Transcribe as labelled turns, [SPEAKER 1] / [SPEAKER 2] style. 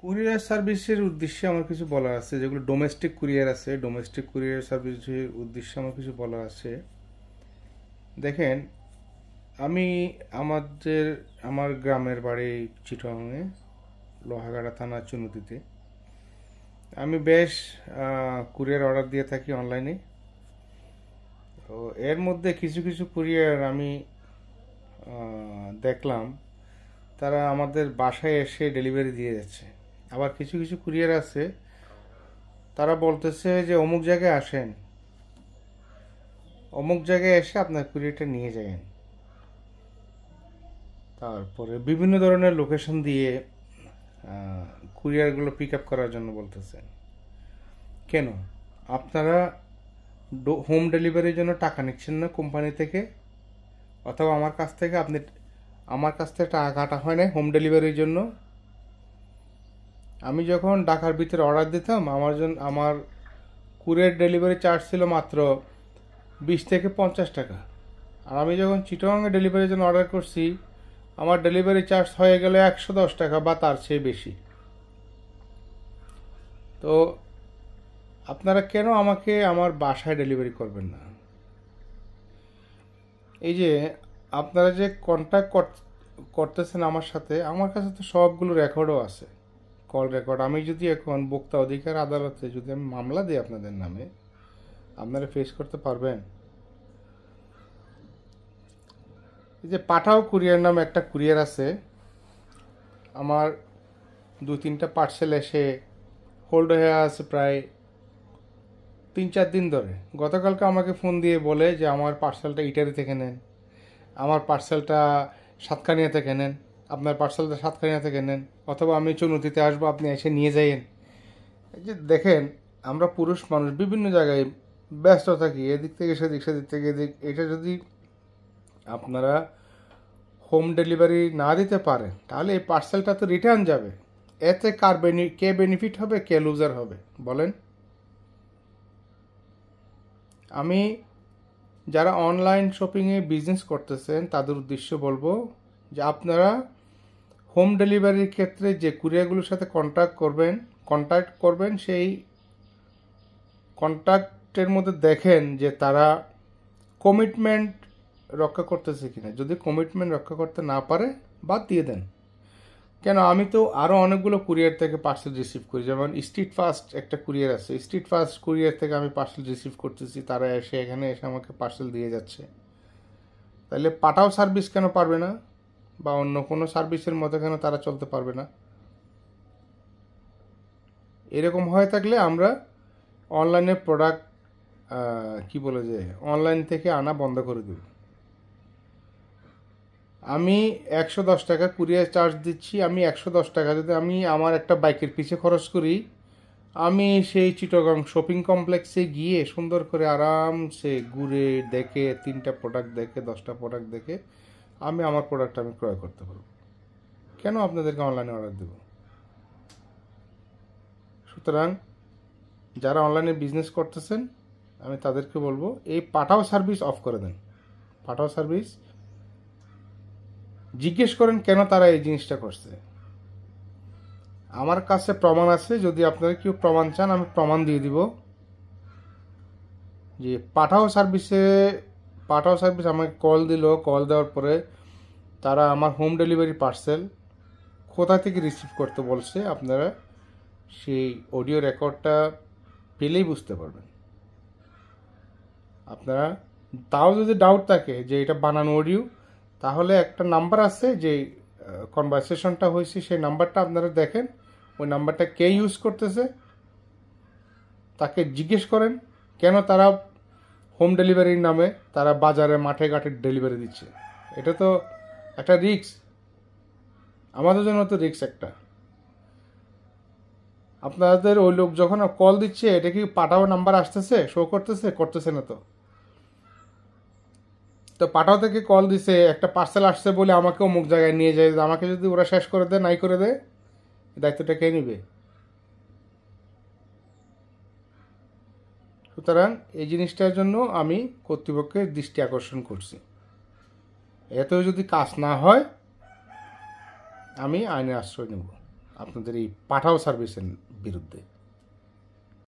[SPEAKER 1] Courier সার্ভিসের উদ্দেশ্যে আমার কিছু বলার আছে, যেগুলো ডোমেস্টিক কুরিয়ার আছে। ডোমেস্টিক কুরিয়ার সার্ভিসের উদ্দেশ্যে আমার কিছু বলার আছে। দেখেন, আমি আমাদের আমার গ্রামের বাড়ি চিটংয়ে, লোহাগাড়া থানা চুনতিতে। আমি বেশ কুরিয়ার অর্ডার দিয়ে থাকি অনলাইনে। তো এর মধ্যে কিছু কিছু কুরিয়ার আমি দেখলাম তারা আমাদের বাসায় এসে ডেলিভারি দিয়ে যাচ্ছে। আবার কিছু কিছু কুরিয়ার আছে, তারা বলতেছে যে অমুক জায়গায় আসেন, অমুক জায়গায় এসে আপনার কুরিয়ারটা নিয়ে যাবেন। তারপরে বিভিন্ন ধরনের লোকেশন দিয়ে কুরিয়ারগুলো পিক আপ করার জন্য বলতেছেন। কেন আপনারা হোম ডেলিভারির জন্য টাকা নিচ্ছেন না কোম্পানি থেকে? অথবা আমার কাছ থেকে টাকা কাটা হয় না হোম ডেলিভারির জন্য? আমি যখন ঢাকার ভিতরে অর্ডার দিতাম, আমার কুরিয়ার ডেলিভারি চার্জ ছিল মাত্র 20 থেকে 50 টাকা। আর আমি যখন চিটাগাংয়ে ডেলিভারির জন্য অর্ডার করছি, আমার ডেলিভারি চার্জ হয়ে গেলে 110 টাকা বা তার চেয়ে বেশি। তো আপনারা কেন আমাকে আমার বাসায় ডেলিভারি করবেন না? এই যে আপনারা যে কন্ট্যাক্ট করতেছেন আমার সাথে, আমার কাছে তো সবগুলো রেকর্ডও আছে, কল রেকর্ড। আমি যদি এখন ভোক্তা অধিকার আদালতে যদি আমি মামলা দিই আপনাদের নামে, আপনারা ফেস করতে পারবেন? এই যে পাঠাও কুরিয়ার নামে একটা কুরিয়ার আছে, আমার 2-3টা পার্সেল এসে হোল্ড হয়ে আছে প্রায় 3-4 দিন ধরে। গতকালকে আমাকে ফোন দিয়ে বলে যে আমার পার্সেলটা ইটারি থেকে নেন, আমার পার্সেলটা সাতকানিয়া থেকে নেন, আপনার পার্সেলটা সাতকানিয়া থেকে নেন, অথবা আমি চুনতিতে আসবো, আপনি এসে নিয়ে যাইয়েন। এই যে দেখেন, আমরা পুরুষ মানুষ বিভিন্ন জায়গায় ব্যস্ত থাকি, এদিক থেকে সেদিক, সেদিক থেকে এদিক। এটা যদি আপনারা হোম ডেলিভারি না দিতে পারেন, তাহলে এই পার্সেলটা তো রিটার্ন যাবে। এতে কে বেনিফিট হবে, কে লুজার হবে বলেন? আমি যারা অনলাইন শপিংয়ে বিজনেস করতেছেন তাদের উদ্দেশ্য বলবো যে আপনারা হোম ডেলিভারির ক্ষেত্রে যে কুরিয়ারগুলোর সাথে কন্ট্যাক্ট করবেন, সেই কন্ট্যাক্টের মধ্যে দেখেন যে তারা কমিটমেন্ট রক্ষা করতেছে কিনা। যদি কমিটমেন্ট রক্ষা করতে না পারে, বাদ দিয়ে দেন। কেন, আমি তো আরও অনেকগুলো কুরিয়ার থেকে পার্সেল রিসিভ করি। যেমন স্ট্রিট ফাস্ট একটা কুরিয়ার আছে, স্ট্রিট ফাস্ট কুরিয়ার থেকে আমি পার্সেল রিসিভ করতেছি, তারা এখানে এসে আমাকে পার্সেল দিয়ে যাচ্ছে। তাহলে পাঠাও সার্ভিস কেন পারবে না, বা অন্য কোনো সার্ভিসের মতো কেন তারা চলতে পারবে না? এরকম হয়ে থাকলে আমরা অনলাইনে প্রোডাক্ট অনলাইন থেকে আনা বন্ধ করে দেব। আমি 110 টাকা কুরিয়ার চার্জ দিচ্ছি। আমি 110 টাকা যদি আমি আমার একটা বাইকের পিছে খরচ করি, আমি সেই চিটাগাং শপিং কমপ্লেক্সে গিয়ে সুন্দর করে আরামসে ঘুরে দেখে 3টা প্রোডাক্ট দেখে 10টা প্রোডাক্ট দেখে আমি আমার প্রোডাক্ট আমি ক্রয় করতে পারবো। কেন আপনাদেরকে অনলাইনে অর্ডার দেব? সুতরাং যারা অনলাইনে বিজনেস করতেছেন, আমি তাদেরকে বলবো এই পাঠাও সার্ভিস অফ করে দেন। পাঠাও সার্ভিস জিজ্ঞেস করেন কেন তারা এই জিনিসটা করছে। আমার কাছে প্রমাণ আছে, যদি আপনারা কেউ প্রমাণ চান আমি প্রমাণ দিয়ে দিব যে পাঠাও সার্ভিস আমাকে কল দেওয়ার পরে তারা আমার হোম ডেলিভারি পার্সেল কোথা থেকে রিসিভ করতে বলছে, আপনারা সেই অডিও রেকর্ডটা পেলেই বুঝতে পারবেন। আপনারা তাও যদি ডাউট থাকে যে এটা বানানো অডিও, তাহলে একটা নাম্বার আছে, যে কনভারসেশনটা হয়েছে সেই নাম্বারটা আপনারা দেখেন, ওই নাম্বারটা কে ইউজ করতেছে তাকে জিজ্ঞেস করেন কেন তারা হোম ডেলিভারির নামে তারা বাজারে মাঠে ঘাটে ডেলিভারি দিচ্ছে। এটা তো একটা রিস্ক, আমাদের জন্য তো রিস্ক একটা। আপনাদের ওই লোক যখন কল দিচ্ছে, এটা কি পাঠাও নাম্বার আসতেছে, শো করতেছে না তো পাঠাও থেকে কল দিছে, একটা পার্সেল আসছে বলে আমাকে অমুক জায়গায় নিয়ে যায়, আমাকে যদি ওরা শেষ করে দেয়, নাই করে দেয়, দায়িত্বটা কে নিবে? সুতরাং এই জিনিসটার জন্য আমি কর্তৃপক্ষের দৃষ্টি আকর্ষণ করছি। এতেও যদি কাজ না হয়, আমি আইনের আশ্রয় নেব। আপনাদের এই পাঠাও সার্ভিসের বিরুদ্ধে।